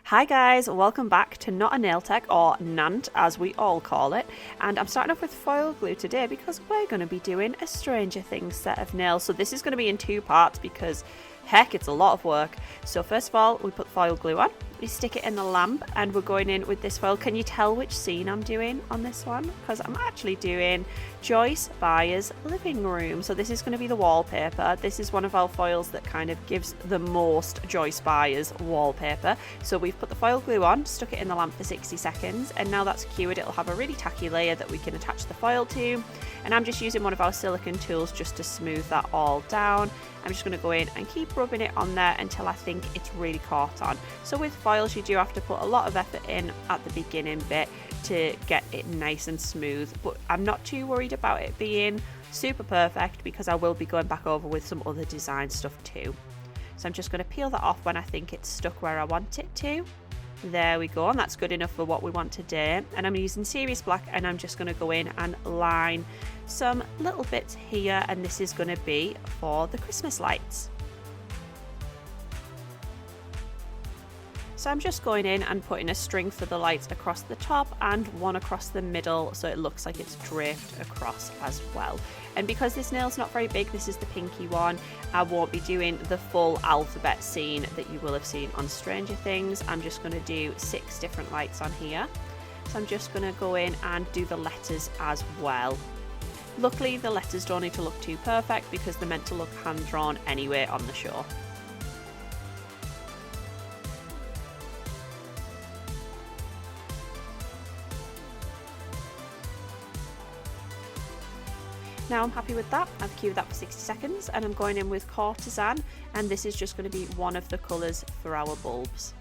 Hi guys, welcome back to Not a Nail Tech, or NANT as we all call it, and I'm starting off with foil glue today because we're going to be doing a Stranger Things set of nails. So this is going to be in two parts because heck, it's a lot of work. So first of all, we put foil glue on, we stick it in the lamp, and we're going in with this foil. Can you tell which scene I'm doing on this one? Because I'm actually doing Joyce Byers' living room. So this is going to be the wallpaper. This is one of our foils that kind of gives the most Joyce Byers wallpaper. So we've put the foil glue on, stuck it in the lamp for 60 seconds, and now that's cured, it'll have a really tacky layer that we can attach the foil to. And I'm just using one of our silicone tools just to smooth that all down. I'm just going to go in and keep rubbing it on there until I think it's really caught on. So with foils, you do have to put a lot of effort in at the beginning bit to get it nice and smooth, but I'm not too worried about it being super perfect because I will be going back over with some other design stuff too. So I'm just going to peel that off when I think it's stuck where I want it to. There we go, and that's good enough for what we want today. And I'm using Serious Black, and I'm just going to go in and line some little bits here, and this is going to be for the Christmas lights. So I'm just going in and putting a string for the lights across the top and one across the middle so it looks like it's draped across as well. And because this nail's not very big, this is the pinky one, I won't be doing the full alphabet scene that you will have seen on Stranger Things. I'm just going to do 6 different lights on here. So I'm just going to go in and do the letters as well. Luckily the letters don't need to look too perfect because they're meant to look hand drawn anyway on the show. Now I'm happy with that. I've queued that for 60 seconds and I'm going in with Courtesan, and this is just going to be one of the colours for our bulbs.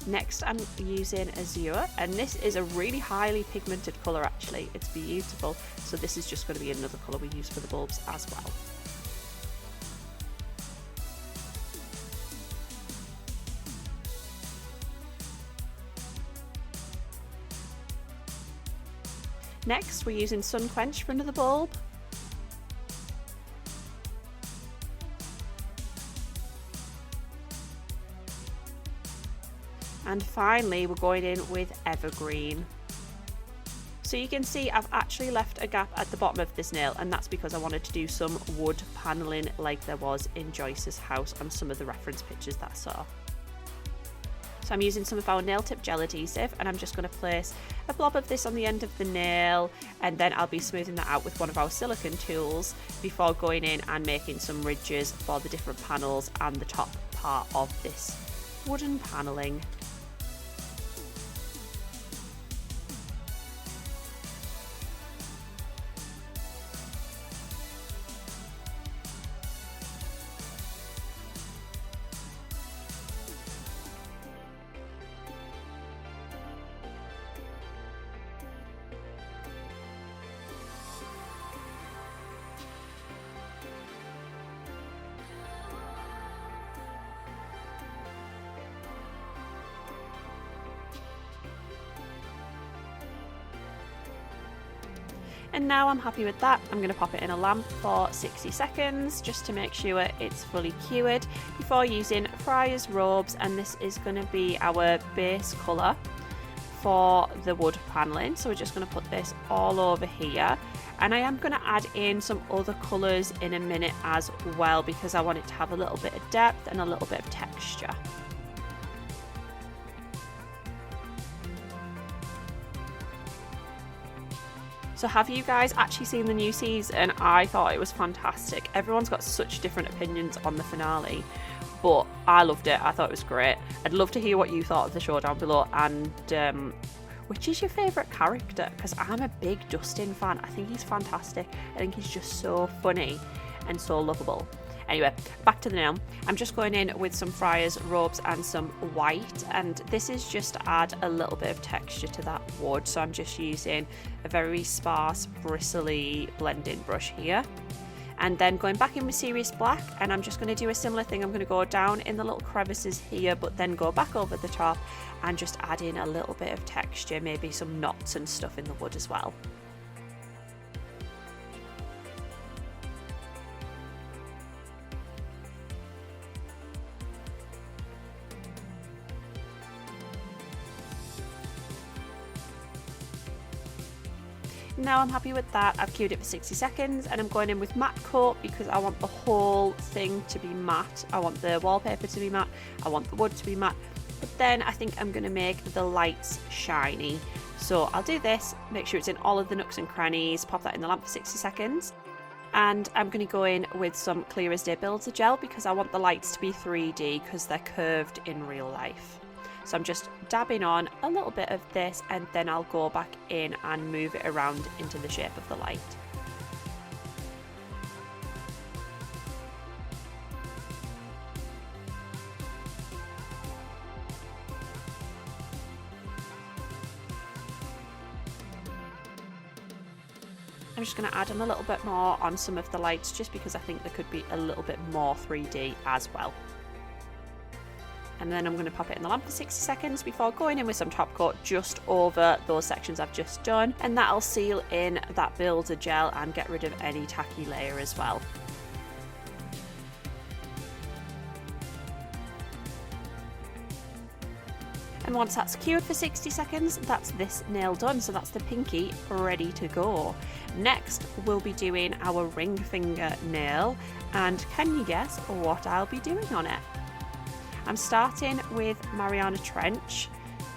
Next I'm using Azure, and this is a really highly pigmented colour actually, it's beautiful. So this is just going to be another colour we use for the bulbs as well. Next we're using Sun Quenched for another bulb. And finally we're going in with Evergreen. So you can see I've actually left a gap at the bottom of this nail, and that's because I wanted to do some wood panelling like there was in Joyce's house on some of the reference pictures that I saw. So I'm using some of our nail tip gel adhesive, and I'm just going to place a blob of this on the end of the nail, and then I'll be smoothing that out with one of our silicone tools before going in and making some ridges for the different panels and the top part of this wooden panelling. And now I'm happy with that. I'm going to pop it in a lamp for 60 seconds just to make sure it's fully cured before using Friar's robes, and this is going to be our base colour for the wood panelling. So we're just going to put this all over here, and I am going to add in some other colours in a minute as well because I want it to have a little bit of depth and a little bit of texture. So have you guys actually seen the new season? I thought it was fantastic. Everyone's got such different opinions on the finale, but I loved it. I thought it was great. I'd love to hear what you thought of the show down below, and which is your favourite character? Because I'm a big Dustin fan. I think he's fantastic. I think he's just so funny and so lovable. Anyway, back to the nail. I'm just going in with some Friar's robes and some white, and this is just to add a little bit of texture to that wood. So I'm just using a very sparse bristly blending brush here, And then going back in with Serious Black, and I'm just going to do a similar thing. I'm going to go down in the little crevices here, but then go back over the top and just add in a little bit of texture, maybe some knots and stuff in the wood as well. Now I'm happy with that. I've queued it for 60 seconds and I'm going in with matte coat because I want the whole thing to be matte. I want the wallpaper to be matte, I want the wood to be matte, but then I think I'm going to make the lights shiny. So I'll do this, make sure it's in all of the nooks and crannies, pop that in the lamp for 60 seconds. And I'm going to go in with some Clear as Day Builder gel because I want the lights to be 3D because they're curved in real life. So I'm just dabbing on a little bit of this and then I'll go back in and move it around into the shape of the light. I'm just going to add on a little bit more on some of the lights just because I think there could be a little bit more 3D as well. And then I'm going to pop it in the lamp for 60 seconds before going in with some top coat just over those sections I've just done, and that'll seal in that builder gel and get rid of any tacky layer as well. And once that's cured for 60 seconds, that's this nail done. So that's the pinky ready to go. Next, we'll be doing our ring finger nail, and can you guess what I'll be doing on it? I'm starting with Mariana Trench,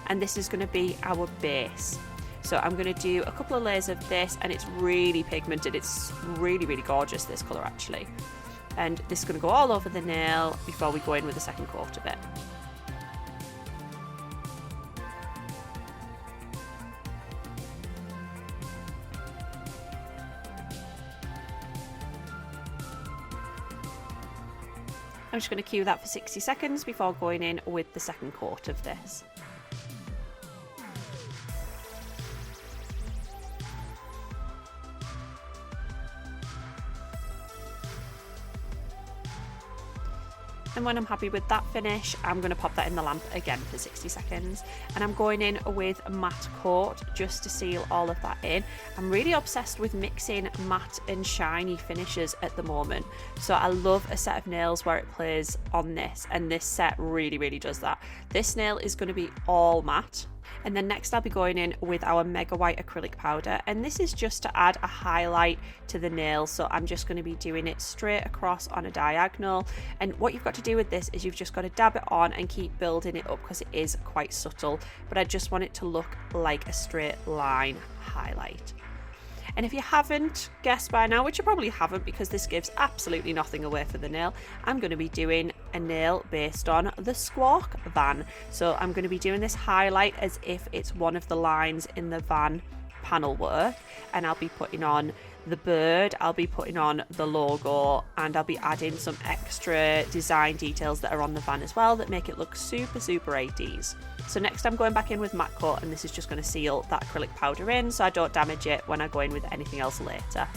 and this is going to be our base. So I'm going to do a couple of layers of this, and it's really pigmented. It's really, really gorgeous, this colour actually. And this is going to go all over the nail before we go in with the second coat of it. I'm just going to cue that for 60 seconds before going in with the second coat of this. And when I'm happy with that finish, I'm going to pop that in the lamp again for 60 seconds. And I'm going in with matte coat just to seal all of that in. I'm really obsessed with mixing matte and shiny finishes at the moment. So I love a set of nails where it plays on this, and this set really, really does that. This nail is going to be all matte. And then next I'll be going in with our Mega White acrylic powder, and this is just to add a highlight to the nail. So I'm just going to be doing it straight across on a diagonal, and what you've got to do with this is you've just got to dab it on and keep building it up because it is quite subtle, but I just want it to look like a straight line highlight. And if you haven't guessed by now, which you probably haven't because this gives absolutely nothing away for the nail, I'm going to be doing a nail based on the Squawk van. So I'm going to be doing this highlight as if it's one of the lines in the van panel work, and I'll be putting on the bird, I'll be putting on the logo, and I'll be adding some extra design details that are on the van as well that make it look super, super 80s. So next I'm going back in with matte coat, and this is just going to seal that acrylic powder in so I don't damage it when I go in with anything else later.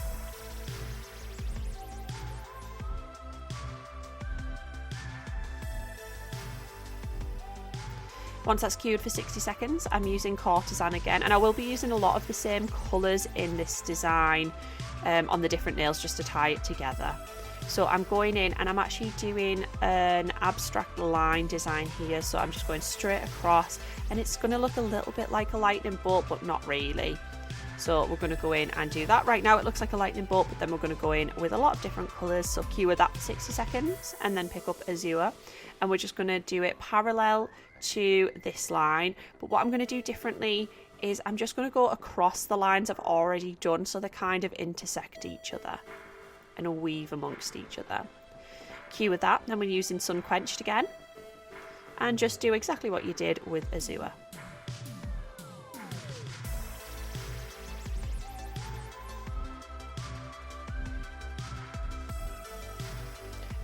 Once that's cured for 60 seconds, I'm using Courtesan again, and I will be using a lot of the same colours in this design on the different nails just to tie it together. So I'm going in and I'm actually doing an abstract line design here, so I'm just going straight across, and it's going to look a little bit like a lightning bolt but not really. So we're going to go in and do that. Right now it looks like a lightning bolt, but then we're going to go in with a lot of different colours. So cue that for 60 seconds and then pick up Azure, and we're just going to do it parallel to this line. But what I'm going to do differently is I'm just going to go across the lines I've already done so they kind of intersect each other and weave amongst each other. Cue with that, then we're using Sun Quenched again, and just do exactly what you did with Azure.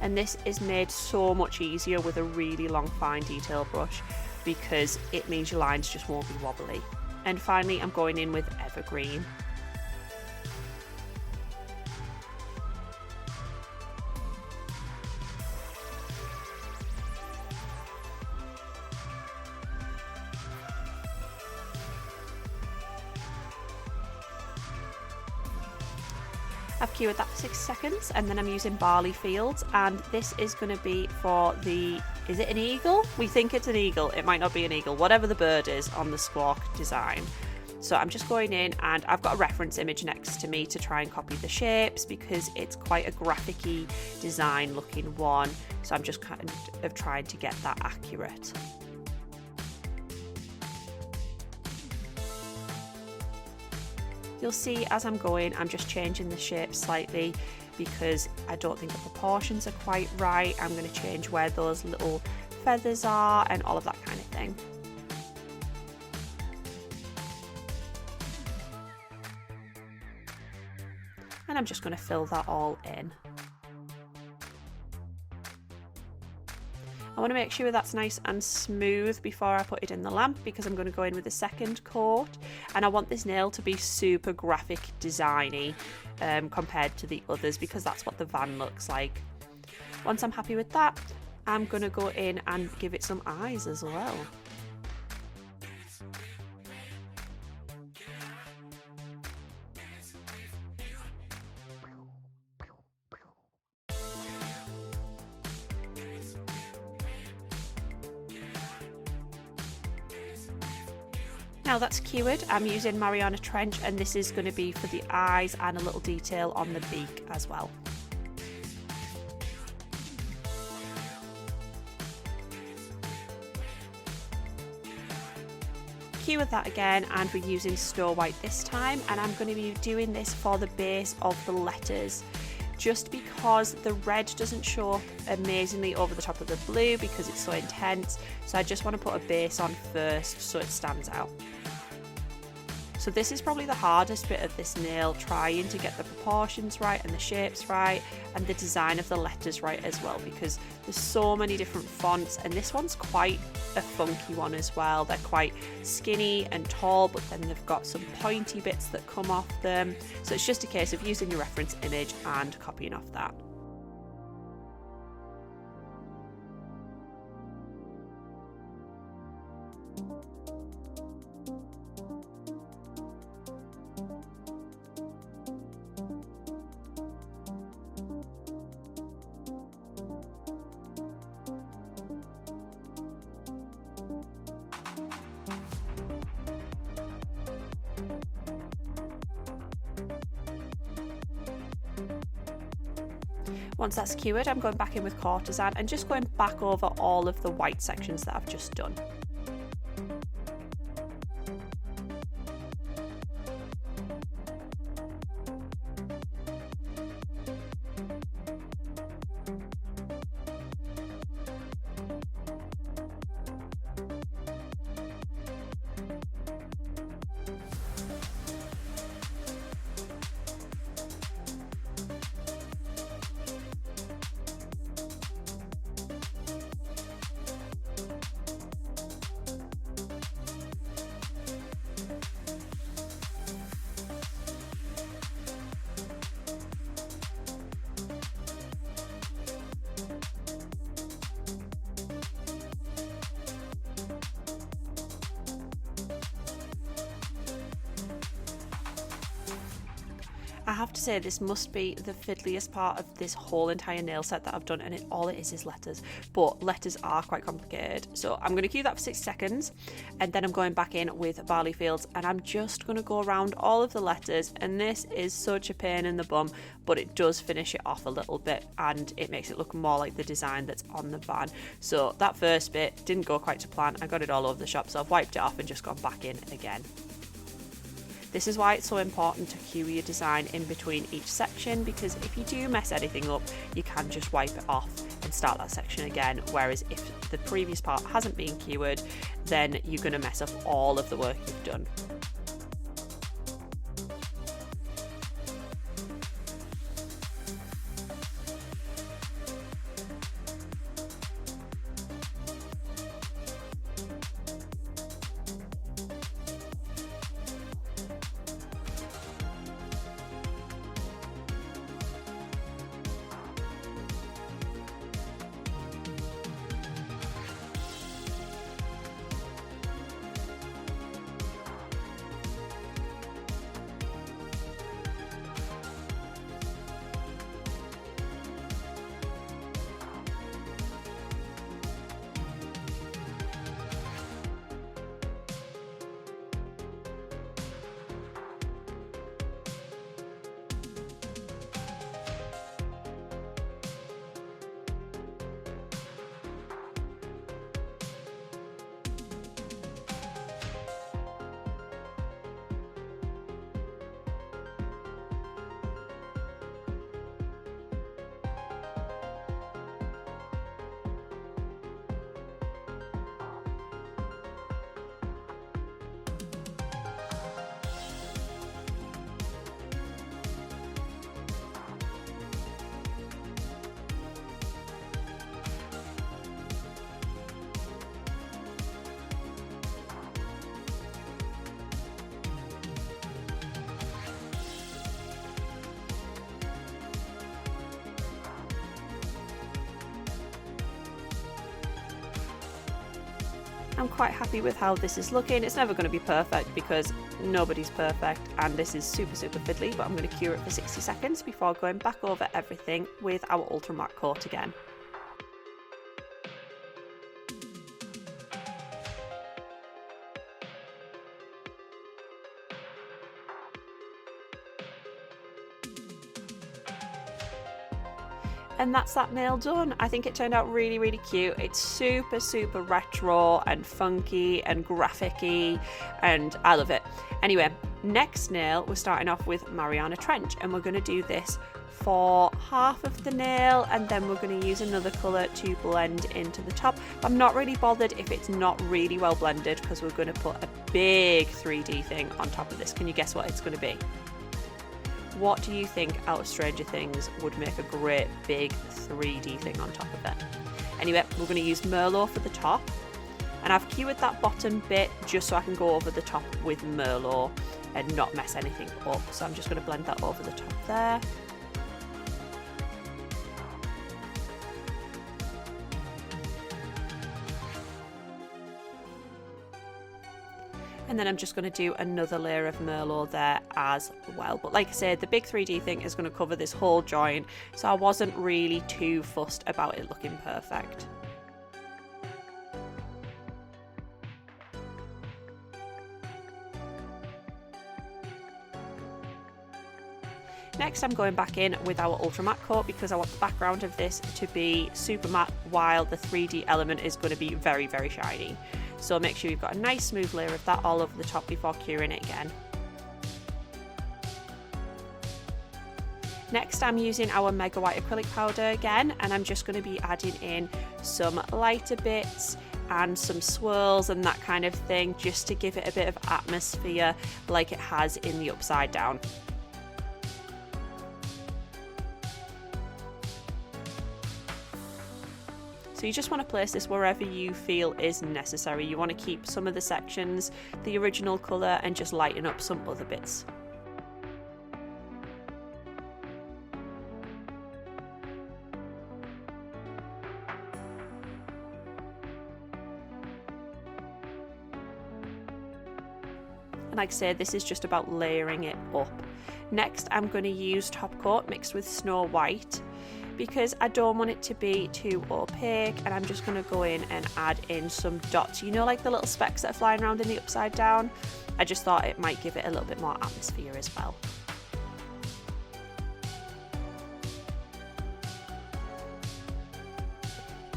And this is made so much easier with a really long fine detail brush because it means your lines just won't be wobbly. And finally I'm going in with Evergreen. I've cured that for 6 seconds, and then I'm using barley fields, and this is going to be for the, is it an eagle? We think it's an eagle, it might not be an eagle, whatever the bird is on the squawk design. So I'm just going in, and I've got a reference image next to me to try and copy the shapes because it's quite a graphic-y design looking one, so I'm just kind of trying to get that accurate. You'll see as I'm going, I'm just changing the shape slightly because I don't think the proportions are quite right. I'm going to change where those little feathers are and all of that kind of thing. And I'm just going to fill that all in. I want to make sure that's nice and smooth before I put it in the lamp because I'm going to go in with a second coat, and I want this nail to be super graphic designy compared to the others because that's what the van looks like. Once I'm happy with that, I'm going to go in and give it some eyes as well. Now that's cured, I'm using Mariana Trench, and this is going to be for the eyes and a little detail on the beak as well. Cure that again, and we're using Snow White this time, and I'm going to be doing this for the base of the letters. Just because the red doesn't show up amazingly over the top of the blue because it's so intense, so I just want to put a base on first so it stands out. So this is probably the hardest bit of this nail, trying to get the proportions right and the shapes right and the design of the letters right as well, because there's so many different fonts, and this one's quite a funky one as well. They're quite skinny and tall, but then they've got some pointy bits that come off them. So it's just a case of using your reference image and copying off that. Once that's cured, I'm going back in with Courtesan and just going back over all of the white sections that I've just done. I have to say this must be the fiddliest part of this whole entire nail set that I've done, and all it is letters, but letters are quite complicated. So I'm going to cue that for 6 seconds, and then I'm going back in with barley fields, and I'm just going to go around all of the letters, and this is such a pain in the bum, but it does finish it off a little bit and it makes it look more like the design that's on the van. So that first bit didn't go quite to plan. I got it all over the shop, so I've wiped it off and just gone back in again. This is why it's so important to cue your design in between each section, because if you do mess anything up, you can just wipe it off and start that section again, whereas if the previous part hasn't been cured, then you're going to mess up all of the work you've done. I'm quite happy with how this is looking. It's never going to be perfect because nobody's perfect, and this is super fiddly, but I'm going to cure it for 60 seconds before going back over everything with our ultra matte coat again. And that's that nail done. I think it turned out really cute. It's super retro and funky and graphic-y, and I love it. Anyway, next nail, we're starting off with Mariana Trench, and we're going to do this for half of the nail, and then we're going to use another colour to blend into the top. I'm not really bothered if it's not really well blended, because we're going to put a big 3D thing on top of this. Can you guess what it's going to be? What do you think out of Stranger Things would make a great big 3D thing on top of it? Anyway, we're going to use Merlot for the top, and I've cured that bottom bit just so I can go over the top with Merlot and not mess anything up. So I'm just going to blend that over the top there. And then I'm just going to do another layer of Merlot there as well. But like I said, the big 3D thing is going to cover this whole joint, so I wasn't really too fussed about it looking perfect. Next, I'm going back in with our ultra matte coat because I want the background of this to be super matte while the 3D element is going to be very shiny. So make sure you've got a nice smooth layer of that all over the top before curing it again. Next, I'm using our Mega White acrylic powder again, and I'm just going to be adding in some lighter bits and some swirls and that kind of thing, just to give it a bit of atmosphere like it has in the Upside Down. So you just want to place this wherever you feel is necessary. You want to keep some of the sections the original colour and just lighten up some other bits. And like I said, this is just about layering it up. Next, I'm going to use top coat mixed with Snow White, because I don't want it to be too opaque, and I'm just going to go in and add in some dots, you know, like the little specks that are flying around in the Upside Down. I just thought it might give it a little bit more atmosphere as well.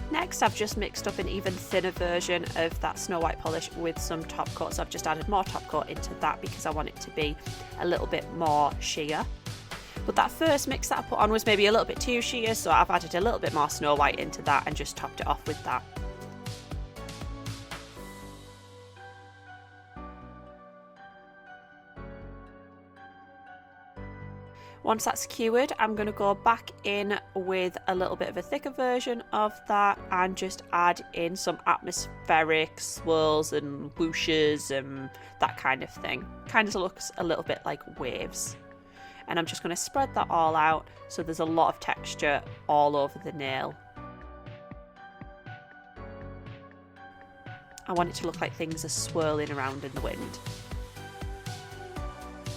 Next, I've just mixed up an even thinner version of that Snow White polish with some top coat, so I've just added more top coat into that because I want it to be a little bit more sheer. But that first mix that I put on was maybe a little bit too sheer, so I've added a little bit more Snow White into that and just topped it off with that. Once that's cured, I'm going to go back in with a little bit of a thicker version of that and just add in some atmospheric swirls and whooshes and that kind of thing. Kind of looks a little bit like waves. And I'm just going to spread that all out so there's a lot of texture all over the nail. I want it to look like things are swirling around in the wind.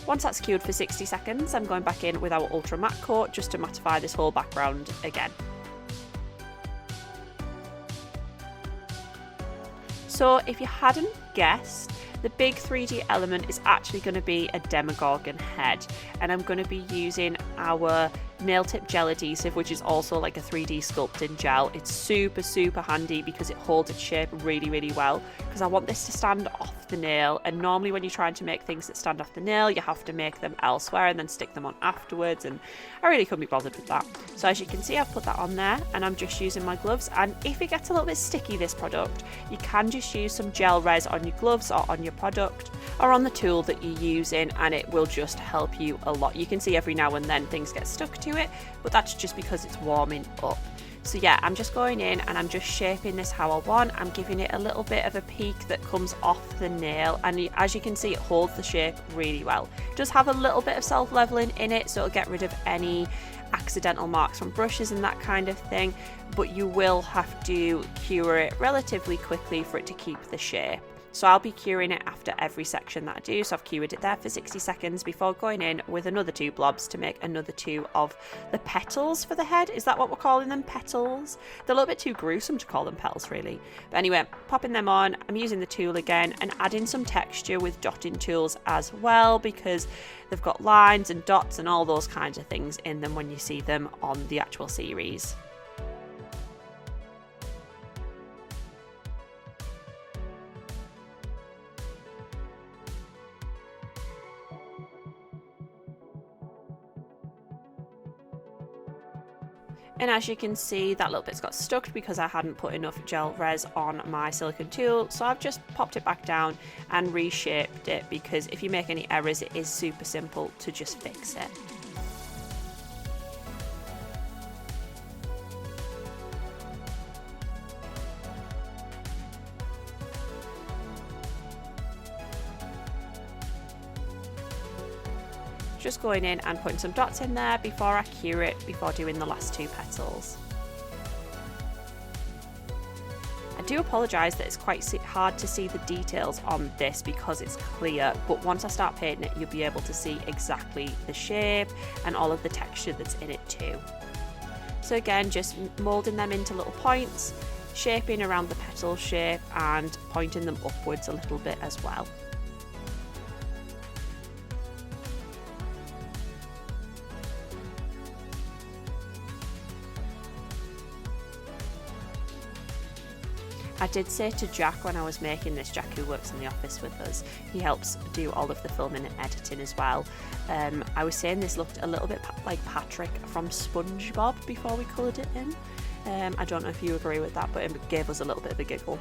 Once that's cured for 60 seconds, I'm going back in with our ultra matte coat just to mattify this whole background again. So if you hadn't guessed, the big 3D element is actually going to be a Demogorgon head, and I'm going to be using our nail tip gel adhesive, which is also like a 3D sculpting gel. It's super handy because it holds its shape really well, because I want this to stand off the nail, and normally when you're trying to make things that stand off the nail you have to make them elsewhere and then stick them on afterwards, and I really couldn't be bothered with that. So as you can see, I've put that on there and I'm just using my gloves, and if it gets a little bit sticky, this product, you can just use some gel res on your gloves or on your product or on the tool that you're using, and it will just help you a lot. You can see every now and then things get stuck to it, but that's just because it's warming up. So yeah, I'm just going in and I'm just shaping this how I want. I'm giving it a little bit of a peak that comes off the nail, and as you can see, it holds the shape really well. It does have a little bit of self-leveling in it, so it'll get rid of any accidental marks from brushes and that kind of thing, but you will have to cure it relatively quickly for it to keep the shape. So I'll be curing it after every section that I do. So I've cured it there for 60 seconds before going in with another 2 blobs to make another 2 of the petals for the head. Is that what we're calling them? Petals? They're a little bit too gruesome to call them petals, really. But anyway, popping them on, I'm using the tool again and adding some texture with dotting tools as well, because they've got lines and dots and all those kinds of things in them when you see them on the actual series. And as you can see, that little bit's got stuck because I hadn't put enough gel res on my silicone tool. So I've just popped it back down and reshaped it, because if you make any errors, it is super simple to just fix it. Just going in and putting some dots in there before I cure it, before doing the last 2 petals. I do apologise that it's quite hard to see the details on this because it's clear, but once I start painting it, you'll be able to see exactly the shape and all of the texture that's in it too. So again, just moulding them into little points, shaping around the petal shape and pointing them upwards a little bit as well. I did say to Jack when I was making this, Jack who works in the office with us, he helps do all of the filming and editing as well. I was saying this looked a little bit like Patrick from SpongeBob before we coloured it in. I don't know if you agree with that, but it gave us a little bit of a giggle.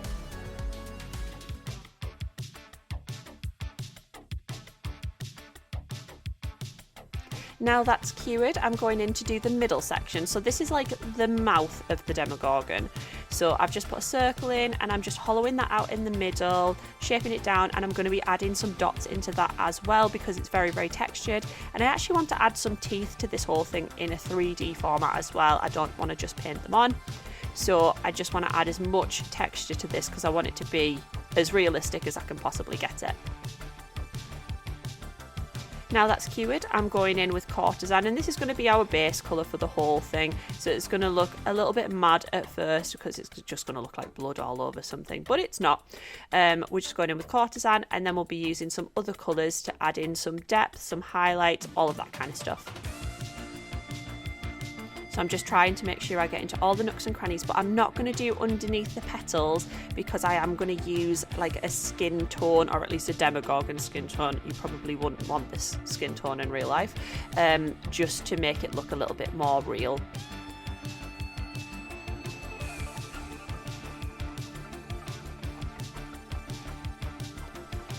Now that's cured, I'm going in to do the middle section. So this is like the mouth of the Demogorgon. So I've just put a circle in and I'm just hollowing that out in the middle, shaping it down, and I'm going to be adding some dots into that as well because it's very, very textured. And I actually want to add some teeth to this whole thing in a 3D format as well. I don't want to just paint them on. So I just want to add as much texture to this because I want it to be as realistic as I can possibly get it. Now that's cured, I'm going in with Courtesan, and this is going to be our base colour for the whole thing. So it's going to look a little bit mad at first because it's just going to look like blood all over something, but it's not. We're just going in with Courtesan, and then we'll be using some other colours to add in some depth, some highlights, all of that kind of stuff. So I'm just trying to make sure I get into all the nooks and crannies, but I'm not going to do underneath the petals because I am going to use like a skin tone, or at least a Demogorgon skin tone. You probably wouldn't want this skin tone in real life, just to make it look a little bit more real.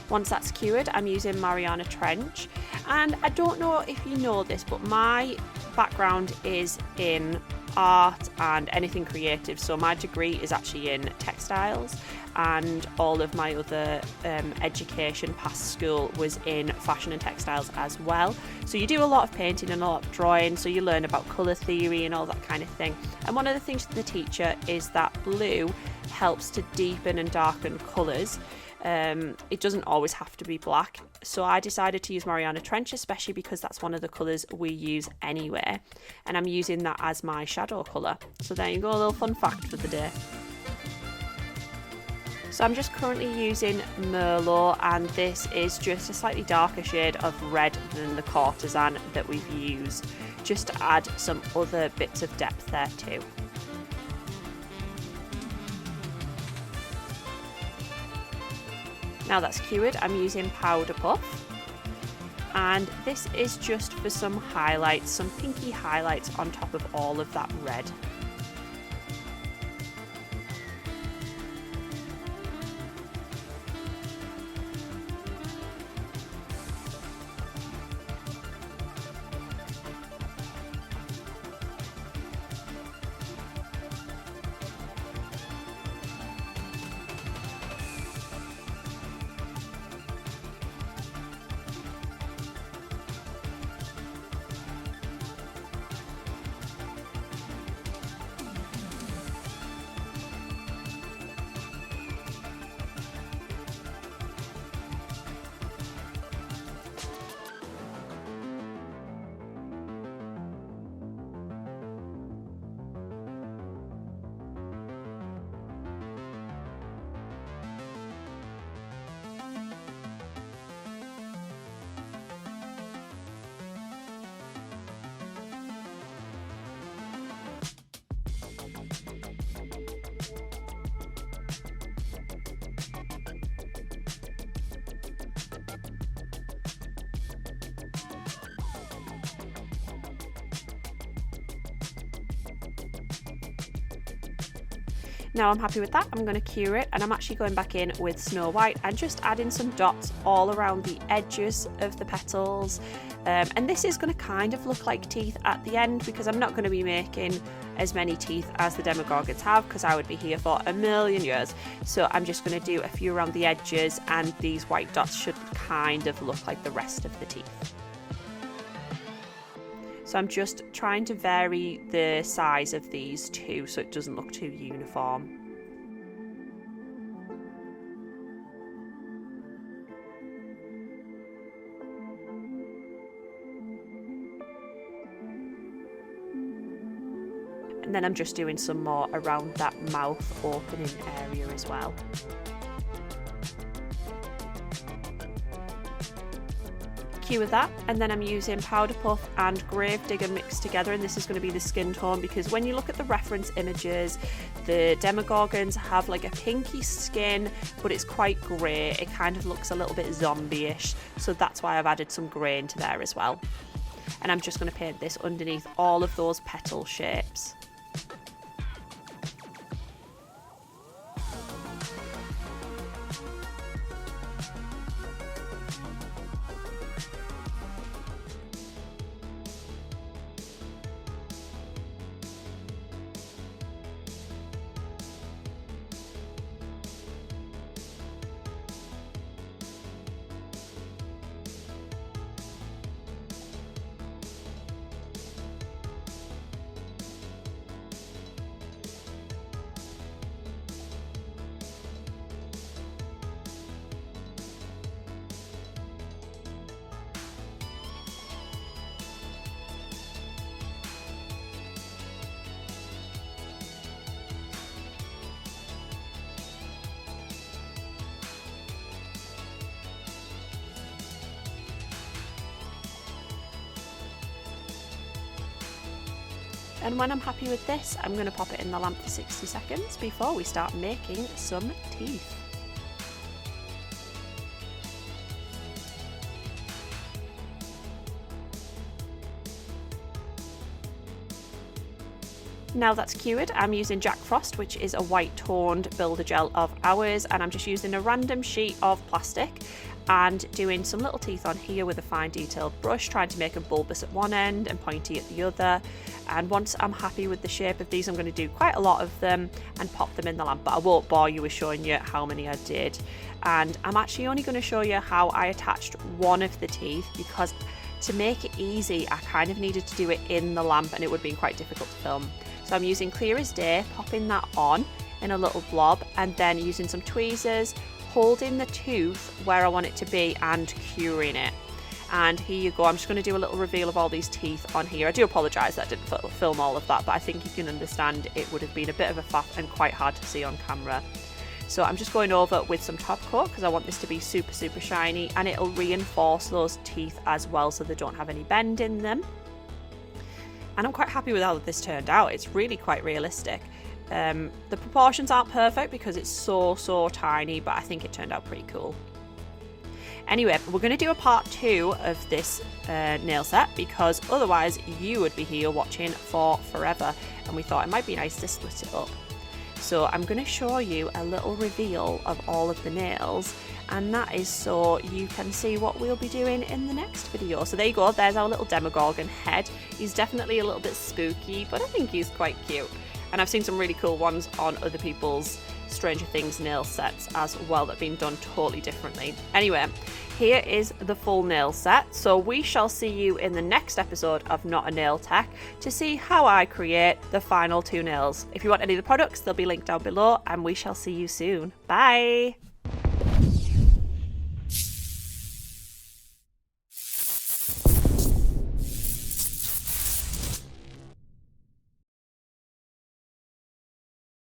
Once that's cured, I'm using Mariana Trench, and I don't know if you know this, but my background is in art and anything creative. So my degree is actually in textiles, and all of my other education past school was in fashion and textiles as well. So you do a lot of painting and a lot of drawing, so you learn about colour theory and all that kind of thing. And one of the things the teacher is that blue helps to deepen and darken colours. It doesn't always have to be black, so I decided to use Mariana Trench, especially because that's one of the colours we use anyway, and I'm using that as my shadow colour. So there you go, a little fun fact for the day. So I'm just currently using Merlot, and this is just a slightly darker shade of red than the Courtesan that we've used, just to add some other bits of depth there too. Now that's cured, I'm using Powder Puff, and this is just for some highlights, some pinky highlights on top of all of that red. Now I'm happy with that, I'm going to cure it, and I'm actually going back in with Snow White and just adding some dots all around the edges of the petals. And this is going to kind of look like teeth at the end, because I'm not going to be making as many teeth as the Demogorgons have, because I would be here for a million years. So I'm just going to do a few around the edges, and these white dots should kind of look like the rest of the teeth. So I'm just trying to vary the size of these two so it doesn't look too uniform. And then I'm just doing some more around that mouth opening area as well. With that, and then I'm using Powder Puff and Grave Digger mixed together, and this is going to be the skin tone, because when you look at the reference images, the Demogorgons have like a pinky skin, but it's quite grey. It kind of looks a little bit zombie-ish, so that's why I've added some grey into there as well. And I'm just going to paint this underneath all of those petal shapes. And when I'm happy with this, I'm going to pop it in the lamp for 60 seconds before we start making some teeth. Now that's cured, I'm using Jack Frost, which is a white toned builder gel of ours, and I'm just using a random sheet of plastic and doing some little teeth on here with a fine detailed brush, trying to make them bulbous at one end and pointy at the other. And once I'm happy with the shape of these, I'm going to do quite a lot of them and pop them in the lamp, but I won't bore you with showing you how many I did. And I'm actually only going to show you how I attached one of the teeth, because to make it easy I kind of needed to do it in the lamp and it would have been quite difficult to film. So I'm using Clear as Day, popping that on in a little blob, and then using some tweezers, holding the tooth where I want it to be and curing it. And here you go, I'm just going to do a little reveal of all these teeth on here. I do apologise that I didn't film all of that, but I think you can understand it would have been a bit of a faff and quite hard to see on camera. So I'm just going over with some top coat because I want this to be super, super shiny, and it'll reinforce those teeth as well so they don't have any bend in them. And I'm quite happy with how this turned out. It's really quite realistic. The proportions aren't perfect because it's so tiny, but I think it turned out pretty cool. Anyway, we're going to do a part 2 of this nail set, because otherwise you would be here watching for forever, and we thought it might be nice to split it up. So I'm going to show you a little reveal of all of the nails, and that is so you can see what we'll be doing in the next video. So there you go, there's our little Demogorgon head. He's definitely a little bit spooky, but I think he's quite cute. And I've seen some really cool ones on other people's Stranger Things nail sets as well that have been done totally differently. Anyway, here is the full nail set. So we shall see you in the next episode of Not a Nail Tech to see how I create the final 2 nails. If you want any of the products, they'll be linked down below, and we shall see you soon. Bye!